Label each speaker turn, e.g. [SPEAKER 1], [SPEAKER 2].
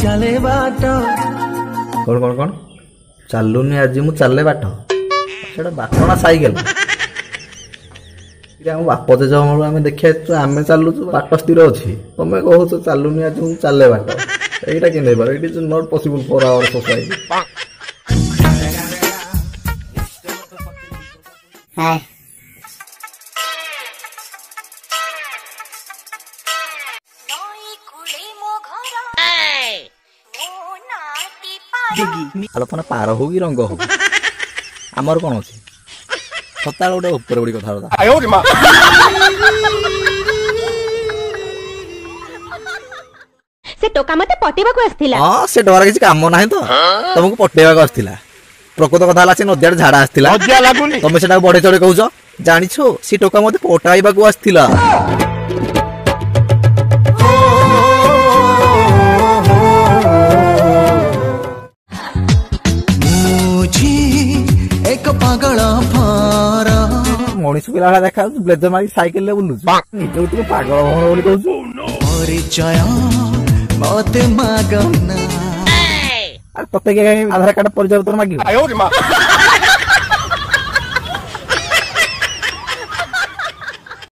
[SPEAKER 1] चले बाट
[SPEAKER 2] कौन कौन कौन चलुनी आज मु चले बाट सेटा बाट ना साइकेल बाप जेज आम देखिए आम चलु बाट स्थिर अच्छी तुम कह चलुनी आज मु चले बाट এইটা কি নেই it is not possible for our society
[SPEAKER 3] হ্যাঁ
[SPEAKER 2] আলোচনা পার হোক কি রঙ হোক আমার কোন আছে সপ্তাহ গোটে উপরে বড়ি কথা
[SPEAKER 3] से टोका मते पटेबा को आस्थिला
[SPEAKER 2] हां से डरा किछ काम नाही तो तुमको पटेबा को आस्थिला प्रकृत कथा हला से नदियार झाडा आस्थिला मजा लागुनी तुम सेटा बडे चढे कहउछ जानिछो से टोका मते पटाइबा को आस्थिला
[SPEAKER 1] मुझे एक पागल फारा
[SPEAKER 2] मनीष पिला देखा ब्लेजर मारी साइकिल ले बुलु निजो तू पागल होन बोली कहउछ
[SPEAKER 1] परिचय मते मागना
[SPEAKER 2] अरे तते के आधार कार्ड परिचय तो मागियो